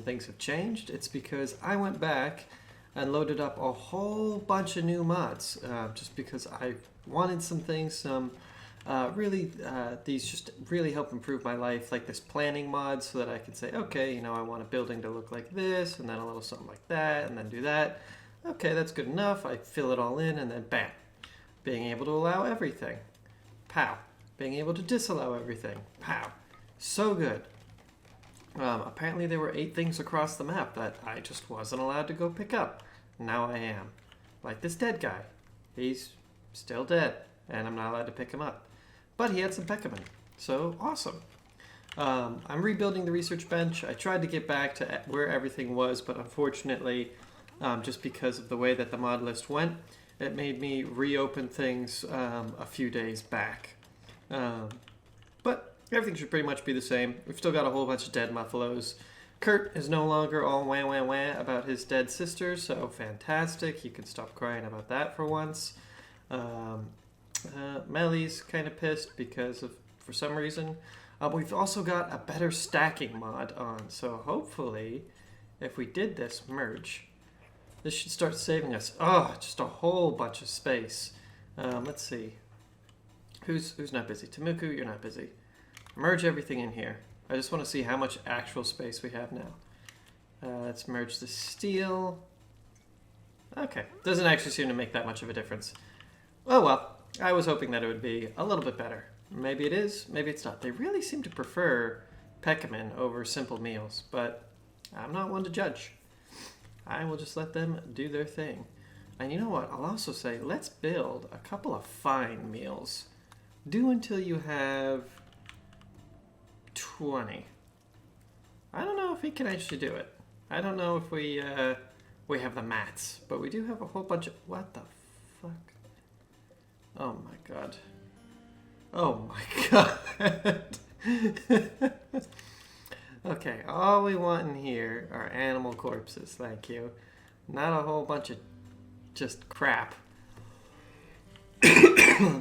things have changed, it's because I went back and loaded up a whole bunch of new mods, just because I wanted some things, these just really help improve my life, like this planning mod, so that I could say, okay, you know, I want a building to look like this, and then a little something like that, and then do that. Okay, that's good enough. I fill it all in, and then bam. Being able to allow everything. Pow. Being able to disallow everything. Pow. So good. Apparently there were 8 things across the map that I just wasn't allowed to go pick up. Now I am. Like this dead guy. He's still dead, and I'm not allowed to pick him up. But he had some Peckerman, so awesome. I'm rebuilding the research bench. I tried to get back to where everything was, but unfortunately, just because of the way that the mod list went, it made me reopen things a few days back. But everything should pretty much be the same. We've still got a whole bunch of dead muffalos. Kurt is no longer all wah wah wah about his dead sister, so fantastic. You can stop crying about that for once. Melly's kind of pissed because of, for some reason. We've also got a better stacking mod on, so hopefully, if we did this merge, this should start saving us. Oh, just a whole bunch of space. Let's see. Who's not busy? Tamuku, you're not busy. Merge everything in here. I just want to see how much actual space we have now. Let's merge the steel. Okay, doesn't actually seem to make that much of a difference. Oh well, I was hoping that it would be a little bit better. Maybe it is, maybe it's not. They really seem to prefer Peckerman over simple meals, but I'm not one to judge. I will just let them do their thing. And you know what? I'll also say, let's build a couple of fine meals. Do until you have 20. I don't know if we can actually do it. I don't know if we have the mats, but we do have a whole bunch of... What the fuck? Oh my god. Oh my god. Okay, all we want in here are animal corpses, thank you. Not a whole bunch of just crap.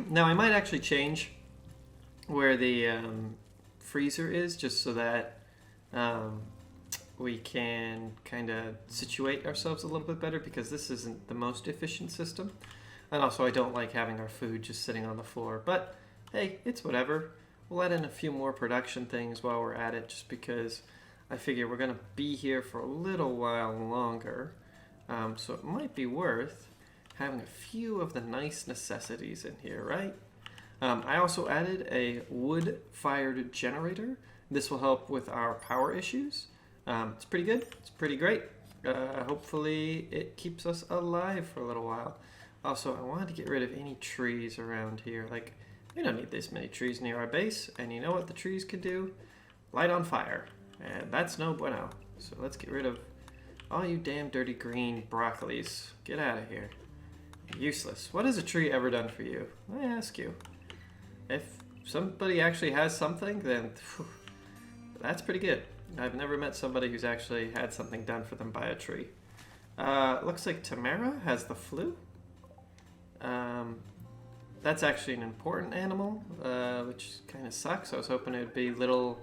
Now I might actually change where the freezer is, just so that we can kind of situate ourselves a little bit better, because this isn't the most efficient system. And also I don't like having our food just sitting on the floor, but hey, it's whatever. We'll add in a few more production things while we're at it, just because I figure we're going to be here for a little while longer. So it might be worth having a few of the nice necessities in here, right? I also added a wood-fired generator. This will help with our power issues. It's pretty good. It's pretty great. Hopefully it keeps us alive for a little while. Also, I wanted to get rid of any trees around here. Like, we don't need this many trees near our base. And you know what the trees can do? Light on fire. And that's no bueno. So let's get rid of all you damn dirty green broccolis. Get out of here. Useless. What has a tree ever done for you? I ask you. If somebody actually has something, then phew, that's pretty good. I've never met somebody who's actually had something done for them by a tree. Looks like Tamara has the flu. That's actually an important animal, which kind of sucks. I was hoping it would be little,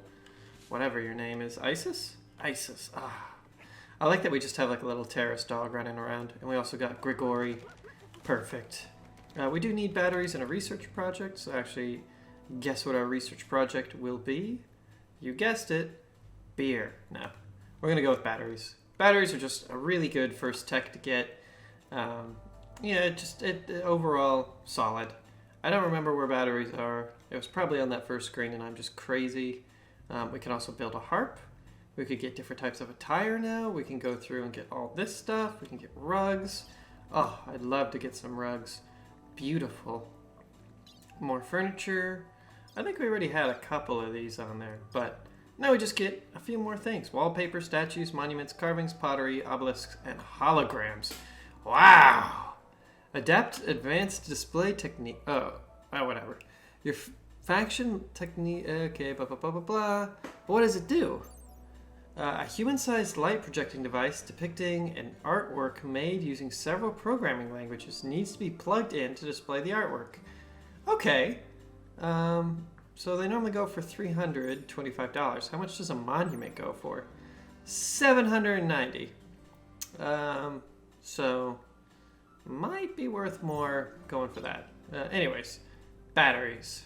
whatever your name is, Isis? Isis. Ah. I like that we just have like a little terrorist dog running around. And we also got Grigori. Perfect. We do need batteries in a research project, so actually, guess what our research project will be? You guessed it. Beer. No. We're going to go with batteries. Batteries are just a really good first tech to get. Yeah, overall solid. I don't remember where batteries are. It was probably on that first screen and I'm just crazy. We can also build a harp. We could get different types of attire now. We can go through and get all this stuff. We can get rugs. Oh, I'd love to get some rugs. Beautiful. More furniture. I think we already had a couple of these on there, but now we just get a few more things. Wallpaper, statues, monuments, carvings, pottery, obelisks, and holograms. Wow! Adapt advanced display technique. Oh, whatever. Your faction technique. Okay, blah, blah, blah, blah, blah. But what does it do? A human-sized light projecting device depicting an artwork made using several programming languages needs to be plugged in to display the artwork. Okay. So they normally go for $325. How much does a monument go for? 790. So might be worth more going for that. Anyways, batteries.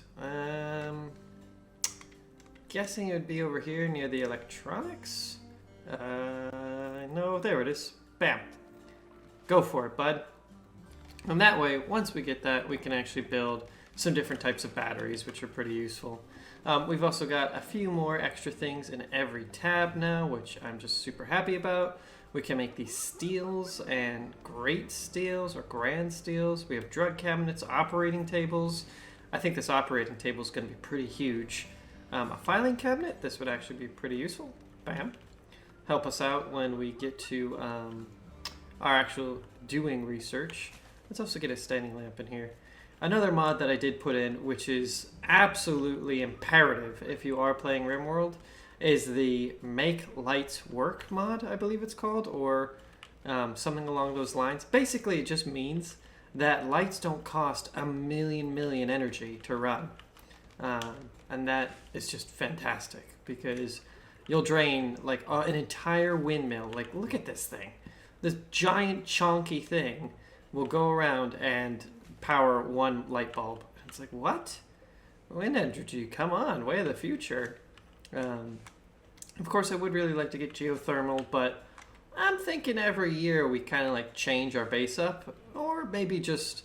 Guessing it would be over here near the electronics. No, there it is. Bam. Go for it, bud. And that way, once we get that, we can actually build some different types of batteries, which are pretty useful. We've also got a few more extra things in every tab now, which I'm just super happy about. We can make these steels and great steels or grand steels. We have drug cabinets, operating tables. I think this operating table is going to be pretty huge. A filing cabinet, this would actually be pretty useful. Bam. Help us out when we get to our actual doing research. Let's also get a standing lamp in here. Another mod that I did put in, which is absolutely imperative if you are playing Rimworld, is the Make Lights Work mod, I believe it's called, or something along those lines. Basically, it just means that lights don't cost a million energy to run. And that is just fantastic, because you'll drain like an entire windmill. Like, look at this thing. This giant chonky thing will go around and power one light bulb. It's like, what? Wind energy, come on, way of the future. Of course, I would really like to get geothermal, but I'm thinking every year we kind of like change our base up, or maybe just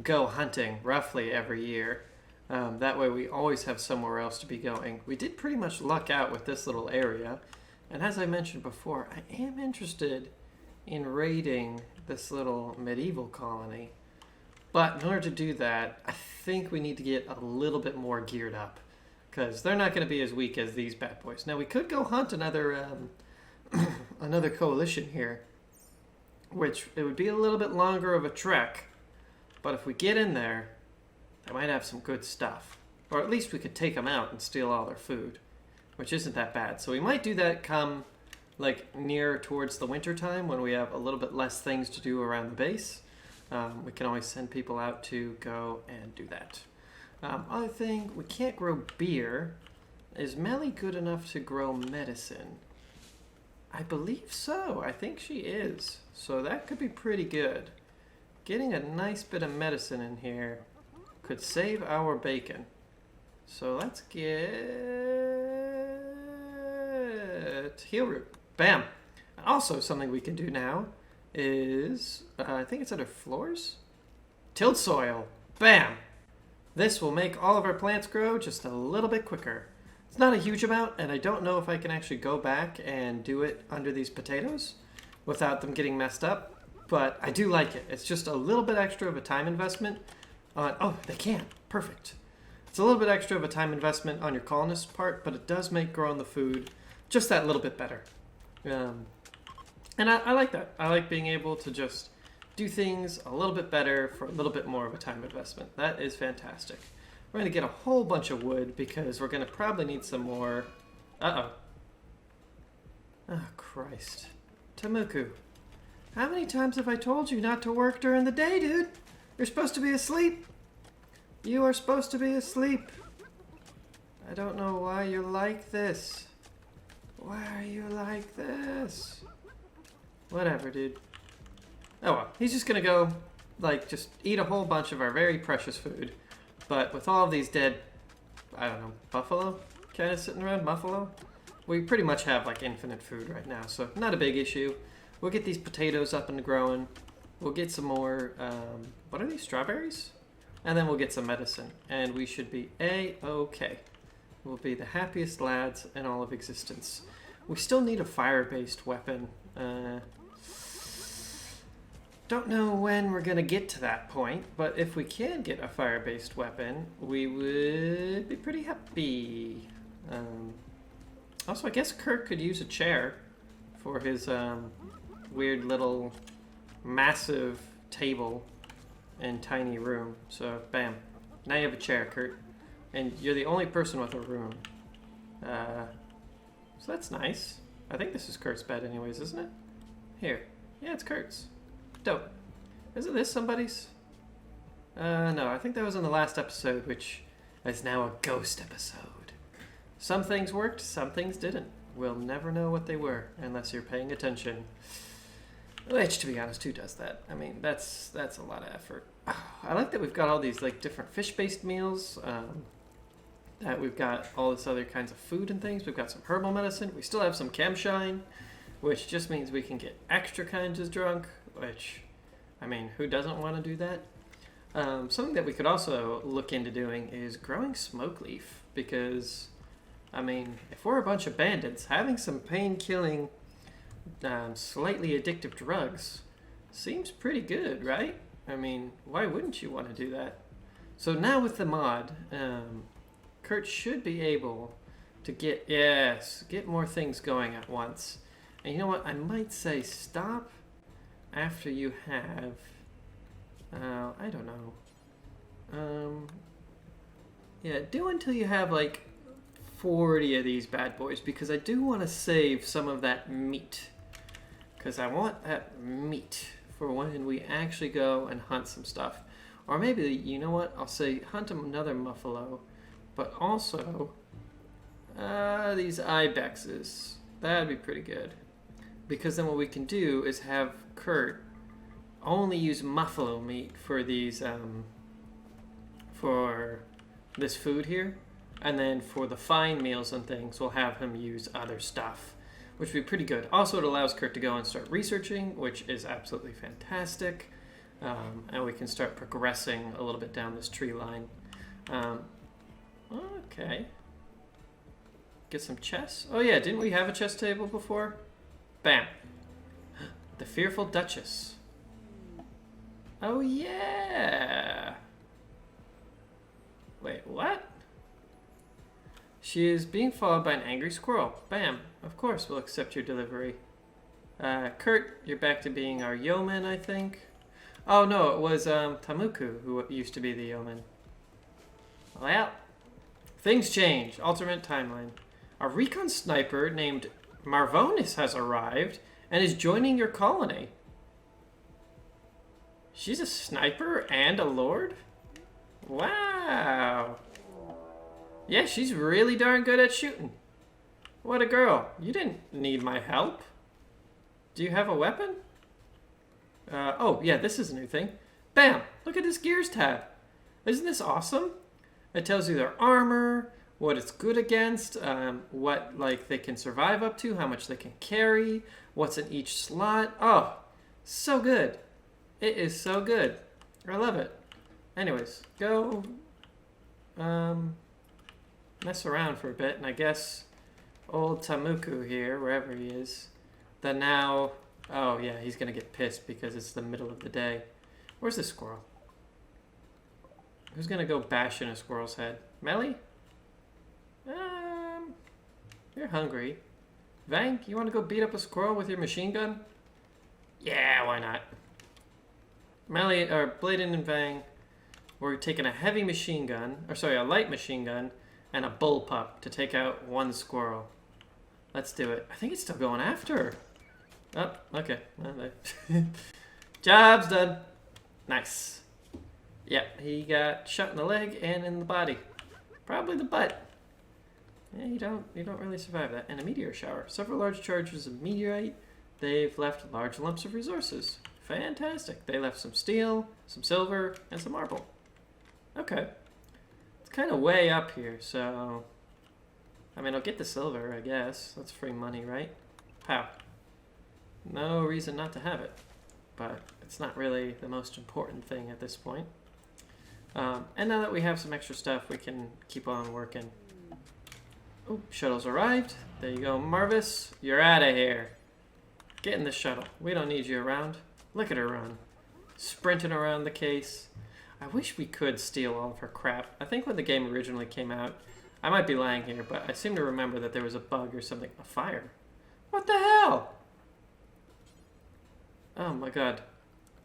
go hunting roughly every year. That way we always have somewhere else to be going. We did pretty much luck out with this little area, and as I mentioned before, I am interested in raiding this little medieval colony. But in order to do that, I think we need to get a little bit more geared up, because they're not going to be as weak as these bad boys. Now, we could go hunt another another coalition here, which it would be a little bit longer of a trek, but if we get in there, they might have some good stuff. Or at least we could take them out and steal all their food, which isn't that bad. So we might do that come like near towards the winter time, when we have a little bit less things to do around the base. We can always send people out to go and do that. Other thing, we can't grow beer. Is Melly good enough to grow medicine? I believe so. I think she is. So that could be pretty good. Getting a nice bit of medicine in here could save our bacon. So let's get heal root. Bam. Also, something we can do now is, I think it's under floors? Tilled soil. Bam. This will make all of our plants grow just a little bit quicker. It's not a huge amount, and I don't know if I can actually go back and do it under these potatoes without them getting messed up, but I do like it. It's just a little bit extra of a time investment on, oh, they can. Perfect. It's a little bit extra of a time investment on your colonist part, but it does make growing the food just that little bit better. And I like that. I like being able to just do things a little bit better for a little bit more of a time investment. That is fantastic. We're going to get a whole bunch of wood because we're going to probably need some more. Uh-oh. Oh, Christ. Tamuku, how many times have I told you not to work during the day, dude? You're supposed to be asleep. You are supposed to be asleep. I don't know why you're like this. Why are you like this? Whatever, dude. Oh well, he's just gonna go, like, just eat a whole bunch of our very precious food. But with all of these dead, I don't know, buffalo kind of sitting around, buffalo? We pretty much have, like, infinite food right now, so not a big issue. We'll get these potatoes up and growing. We'll get some more, what are these, strawberries? And then we'll get some medicine, and we should be A-okay. We'll be the happiest lads in all of existence. We still need a fire-based weapon. Don't know when we're going to get to that point, but if we can get a fire-based weapon, we would be pretty happy. Also, I guess Kirk could use a chair for his weird little massive table and tiny room. So, bam. Now you have a chair, Kurt. And you're the only person with a room. So that's nice. I think this is Kurt's bed anyways, isn't it? Here. Yeah, it's Kurt's. Dope. Isn't this somebody's? No, I think that was in the last episode, which is now a ghost episode. Some things worked, some things didn't. will never know what they were unless you're paying attention. Which, to be honest, who does that? I mean, that's a lot of effort. I like that we've got all these like different fish-based meals. That we've got all this other kinds of food and things. We've got some herbal medicine. We still have some camshine, which just means we can get extra kinds of drunk. Which, I mean, who doesn't want to do that? Something that we could also look into doing is growing smoke leaf, because, I mean, if we're a bunch of bandits, having some pain-killing, slightly addictive drugs seems pretty good, right? I mean, why wouldn't you want to do that? So now with the mod, Kurt should be able to get more things going at once. And you know what? I might say stop after you have... I don't know. Yeah, do until you have like 40 of these bad boys, because I do want to save some of that meat. Because I want that meat for when we actually go and hunt some stuff. Or maybe, you know what, I'll say hunt another muffalo, but also these ibexes. That'd be pretty good. Because then what we can do is have Kurt only use muffalo meat for these, for this food here. And then for the fine meals and things, we'll have him use other stuff, which would be pretty good. Also, it allows Kurt to go and start researching, which is absolutely fantastic. And we can start progressing a little bit down this tree line. Okay. Get some chests. Oh yeah, didn't we have a chess table before? Bam. The Fearful Duchess. Oh yeah. Wait, what? She is being followed by an angry squirrel. Bam. Of course we'll accept your delivery. Kurt, you're back to being our yeoman, I think. Oh no, it was Tamuku who used to be the yeoman. Well, things change. Alternate timeline. A recon sniper named Marvonis has arrived and is joining your colony. She's a sniper and a lord? Wow. Yeah, she's really darn good at shooting. What a girl. You didn't need my help. Do you have a weapon? Oh, yeah, this is a new thing. Bam! Look at this gears tab. Isn't this awesome? It tells you their armor, what it's good against, what like they can survive up to, how much they can carry, what's in each slot. Oh, so good. It is so good. I love it. Anyways, go mess around for a bit, and I guess old Tamuku here, wherever he is, the now... Oh yeah, he's gonna get pissed because it's the middle of the day. Where's this squirrel? Who's gonna go bash in a squirrel's head? Melly? You're hungry. Vang, you wanna go beat up a squirrel with your machine gun? Yeah, why not? Melly, or Bladen and Vang, we're taking a heavy machine gun, or sorry, a light machine gun, and a bullpup to take out one squirrel. Let's do it. I think it's still going after her. Oh, okay. Well, job's done. Nice. Yep, he got shot in the leg and in the body. Probably the butt. Yeah, you don't really survive that. And a meteor shower. Several large charges of meteorite. They've left large lumps of resources. Fantastic. They left some steel, some silver, and some marble. Okay. It's kind of way up here, so... I mean, I'll get the silver, I guess. That's free money, right? Pow. No reason not to have it. But it's not really the most important thing at this point. And now that we have some extra stuff, we can keep on working. Oh, shuttle's arrived. There you go, Marvis. You're out of here. Get in the shuttle. We don't need you around. Look at her run. Sprinting around the case. I wish we could steal all of her crap. I think when the game originally came out, I might be lying here, but I seem to remember that there was a bug or something. A fire. What the hell? Oh my god.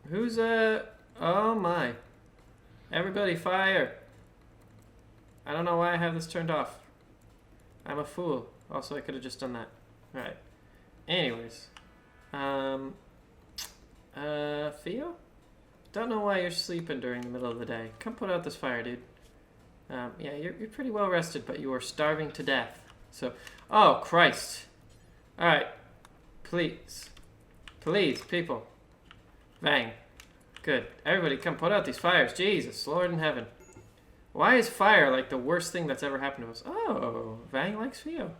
Who's oh my. Everybody fire. I don't know why I have this turned off. I'm a fool. Also, I could have just done that. Alright. Anyways. Theo? Don't know why you're sleeping during the middle of the day. Come put out this fire, dude. Yeah, you're pretty well rested, but you are starving to death. So, oh, Christ. Alright. Please. Please, people. Vang. Good. Everybody come put out these fires. Jesus, Lord in heaven. Why is fire like the worst thing that's ever happened to us? Oh, Vang likes Theo.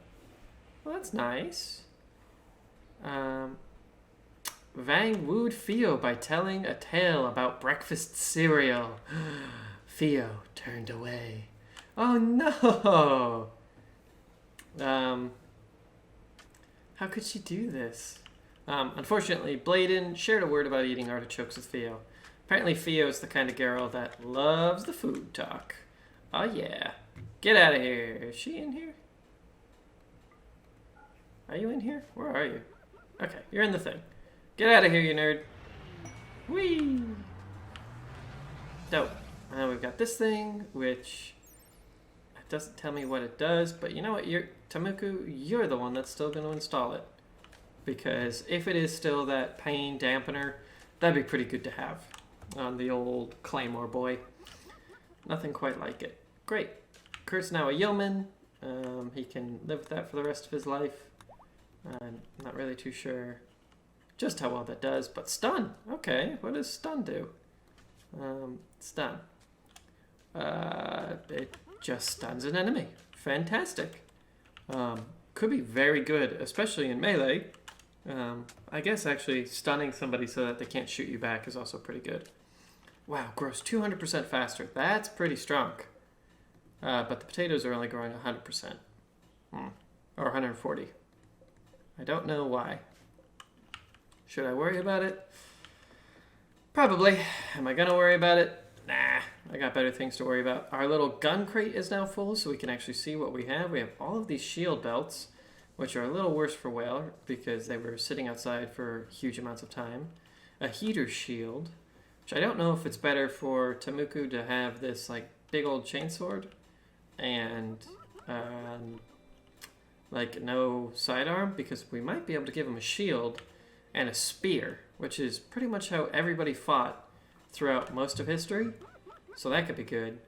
Well, that's nice. Vang wooed Theo by telling a tale about breakfast cereal. Theo turned away. Oh no! How could she do this? Unfortunately, Bladen shared a word about eating artichokes with Theo. Apparently, Theo is the kind of girl that loves the food talk. Oh yeah. Get out of here. Is she in here? Are you in here? Where are you? Okay, you're in the thing. Get out of here, you nerd. Whee! Dope. We've got this thing, which it doesn't tell me what it does, but you know what? Tamuku, you're the one that's still going to install it. Because if it is still that pain dampener, that'd be pretty good to have on the old Claymore boy. Nothing quite like it. Great. Kurt's now a yeoman. He can live with that for the rest of his life. I'm not really too sure just how well that does, but stun. Okay, what does stun do? Stun. It just stuns an enemy. Fantastic. Could be very good, especially in melee. I guess actually stunning somebody so that they can't shoot you back is also pretty good. Wow, grows 200% faster. That's pretty strong. But the potatoes are only growing 100%. Or 140. I don't know why. Should I worry about it? Probably. Am I gonna worry about it? Nah, I got better things to worry about. Our little gun crate is now full, so we can actually see what we have. We have all of these shield belts, which are a little worse for Whale because they were sitting outside for huge amounts of time. A heater shield, which I don't know if it's better for Tamuku to have this like big old chainsword and like no sidearm, because we might be able to give him a shield and a spear, which is pretty much how everybody fought throughout most of history. So that could be good.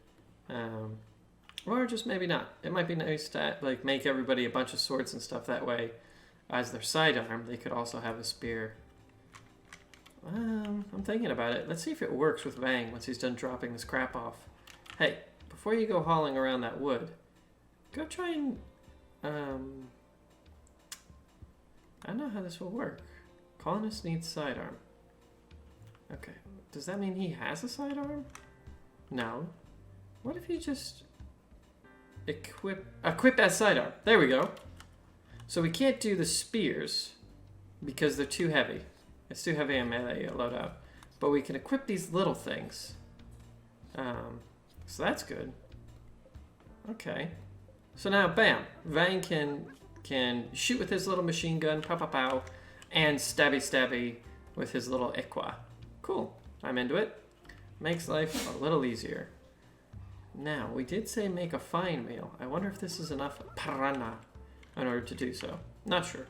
Or just maybe not. It might be nice to like make everybody a bunch of swords and stuff that way. As their sidearm, they could also have a spear. I'm thinking about it. Let's see if it works with Vang once he's done dropping this crap off. Hey, before you go hauling around that wood, go try and... I don't know how this will work. Colonist needs sidearm. Okay. Does that mean he has a sidearm? No. What if he just... Equip as sidearm. There we go. So we can't do the spears because they're too heavy. It's too heavy on melee loadout. But we can equip these little things. So that's good. Okay. So now, bam. Vang can shoot with his little machine gun, pow pow pow, and stabby stabby with his little Equa. Cool. I'm into it. Makes life a little easier. Now, we did say make a fine meal. I wonder if this is enough piranha in order to do so. Not sure.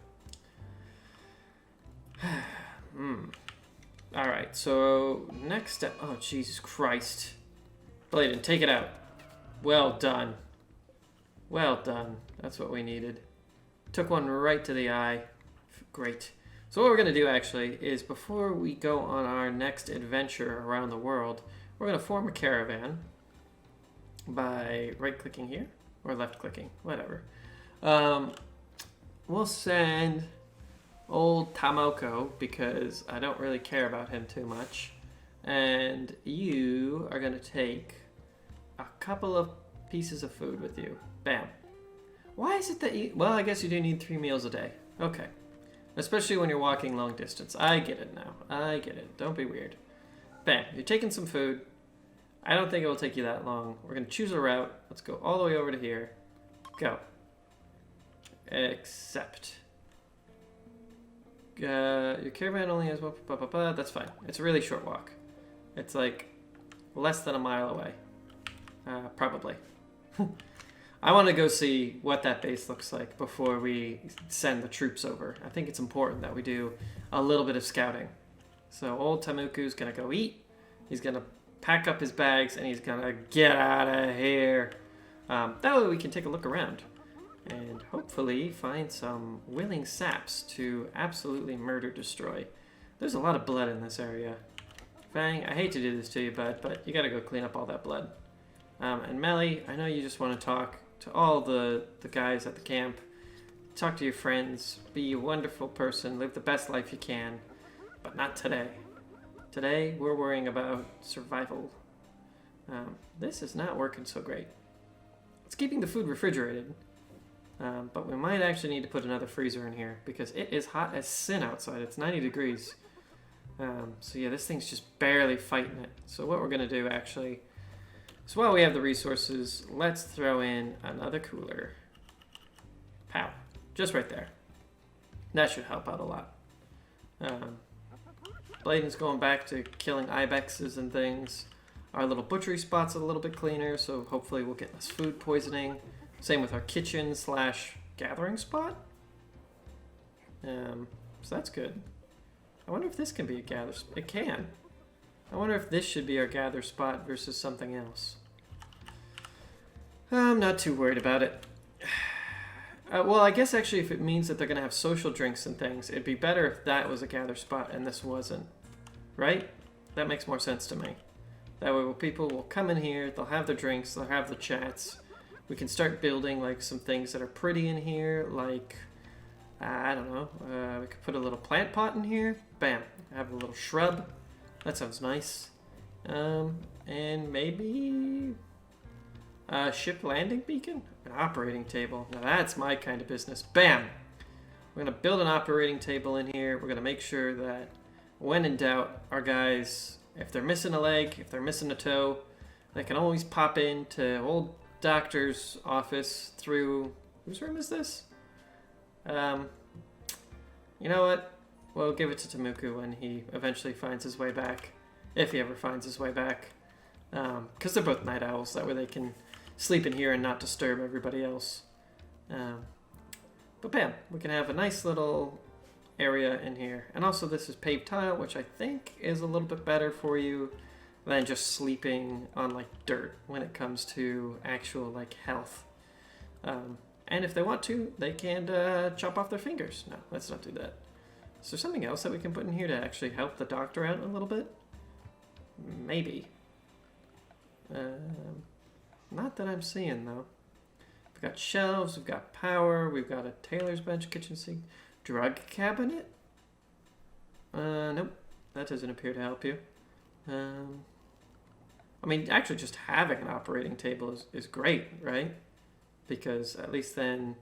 Alright, so next step. Oh, Jesus Christ. Bladen, take it out. Well done. Well done. That's what we needed. Took one right to the eye. Great. So what we're going to do actually is before we go on our next adventure around the world, we're going to form a caravan by right-clicking here or left-clicking, whatever. We'll send old Tamoko because I don't really care about him too much. And you are going to take a couple of pieces of food with you. Bam. Why is it that you... Well, I guess you do need 3 meals a day. Okay. Especially when you're walking long distance. I get it now. I get it. Don't be weird. Bam. You're taking some food. I don't think it will take you that long. We're going to choose a route. Let's go all the way over to here. Go. Accept. Your caravan only has one... That's fine. It's a really short walk. It's like less than a mile away. Probably. I want to go see what that base looks like before we send the troops over. I think it's important that we do a little bit of scouting. So old Tamuku's going to go eat. He's going to pack up his bags and he's going to get out of here. That way we can take a look around. and hopefully find some willing saps to absolutely murder destroy. There's a lot of blood in this area. Fang, I hate to do this to you, bud, but you gotta go clean up all that blood. And Melly, I know you just want to talk to all the guys at the camp. Talk to your friends, be a wonderful person, live the best life you can, but not today. Today, we're worrying about survival. This is not working so great. It's keeping the food refrigerated, but we might actually need to put another freezer in here because it is hot as sin outside. It's 90 degrees. So yeah, this thing's just barely fighting it. So what we're going to do actually is while we have the resources, let's throw in another cooler. Pow. Just right there. That should help out a lot. Bladen's going back to killing ibexes and things. Our little butchery spot's a little bit cleaner, so hopefully we'll get less food poisoning. Same with our kitchen / gathering spot. So that's good. I wonder if this can be a gather spot. It can. I wonder if this should be our gather spot versus something else. I'm not too worried about it. Well, I guess actually if it means that they're going to have social drinks and things, it'd be better if that was a gather spot and this wasn't. Right? That makes more sense to me. That way people will come in here, they'll have their drinks, they'll have the chats. We can start building like some things that are pretty in here, like, I don't know, we could put a little plant pot in here. Bam. Have a little shrub. That sounds nice. And maybe a ship landing beacon? An operating table. Now that's my kind of business. Bam! We're going to build an operating table in here. We're going to make sure that when in doubt, our guys, if they're missing a leg, if they're missing a toe, they can always pop into old doctor's office through... Whose room is this? You know what? We'll give it to Tamuku when he eventually finds his way back. If he ever finds his way back. Because they're both night owls. That way they can sleep in here and not disturb everybody else. But bam, we can have a nice little area in here. And also this is paved tile, which I think is a little bit better for you than just sleeping on like dirt when it comes to actual like health. And if they want to, they can chop off their fingers. No, let's not do that. Is there something else that we can put in here to actually help the doctor out a little bit? Maybe. Not that I'm seeing, though. We've got shelves, we've got power, we've got a tailor's bench, kitchen sink, drug cabinet? Nope. That doesn't appear to help you. I mean, actually just having an operating table is great, right? Because at least then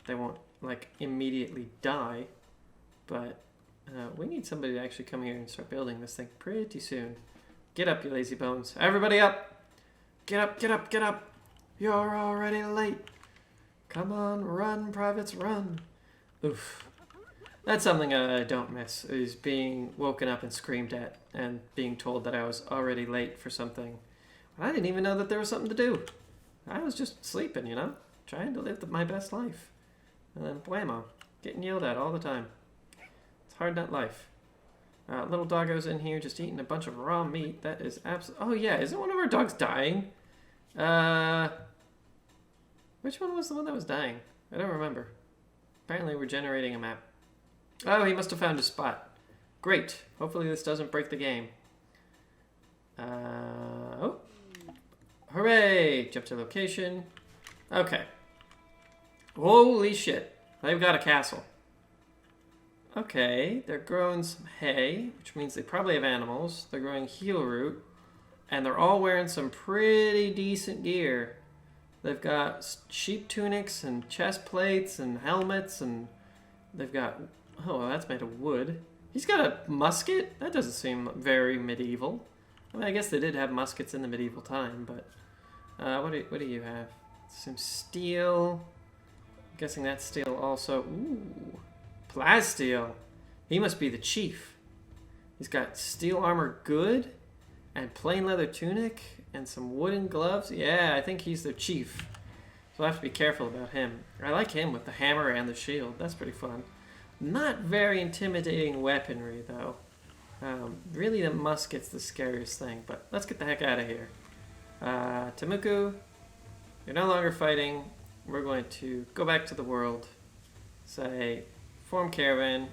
they won't, like, immediately die. But we need somebody to actually come here and start building this thing pretty soon. Get up, you lazy bones. Everybody up! Get up, get up, get up! You're already late. Come on, run, privates, run. Oof. That's something I don't miss, is being woken up and screamed at and being told that I was already late for something. I didn't even know that there was something to do. I was just sleeping, you know? Trying to live my best life. And then blammo. Getting yelled at all the time. It's hard nut life. Little doggo's in here just eating a bunch of raw meat. That is absolutely... Oh yeah, isn't one of our dogs dying? Which one was the one that was dying? I don't remember. Apparently we're generating a map. Oh, he must have found a spot. Great. Hopefully this doesn't break the game. Oh. Hooray! Jump to location. Okay. Holy shit. They've got a castle. Okay, they're growing some hay, which means they probably have animals. They're growing heel root, and they're all wearing some pretty decent gear. They've got sheep tunics and chest plates and helmets, and they've got... Oh, well, that's made of wood. He's got a musket? That doesn't seem very medieval. I mean, I guess they did have muskets in the medieval time, but... what do you have? Some steel. I'm guessing that's steel also. Ooh. Plasteel. He must be the chief. He's got steel armor good, and plain leather tunic, and some wooden gloves. Yeah, I think he's the chief. So I have to be careful about him. I like him with the hammer and the shield. That's pretty fun. Not very intimidating weaponry, though. Really, the musket's the scariest thing, but let's get the heck out of here. Tamuku, you're no longer fighting. we're going to go back to the world. Say, form caravan.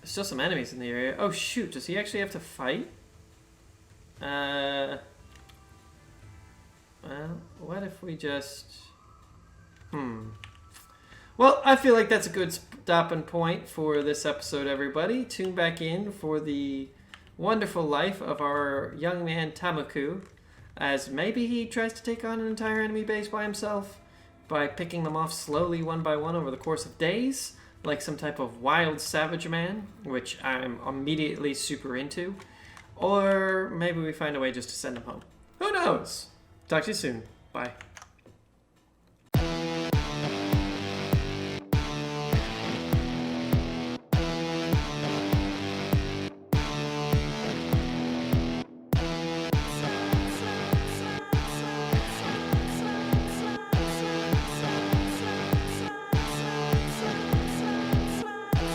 There's still some enemies in the area. Oh shoot, does he actually have to fight? Well, what if we just... Well, I feel like that's a good stopping point for this episode, everybody. Tune back in for the wonderful life of our young man Tamaku, as maybe he tries to take on an entire enemy base by himself by picking them off slowly one by one over the course of days, like some type of wild savage man, which I'm immediately super into. Or maybe we find a way just to send him home. Who knows? Talk to you soon. Bye.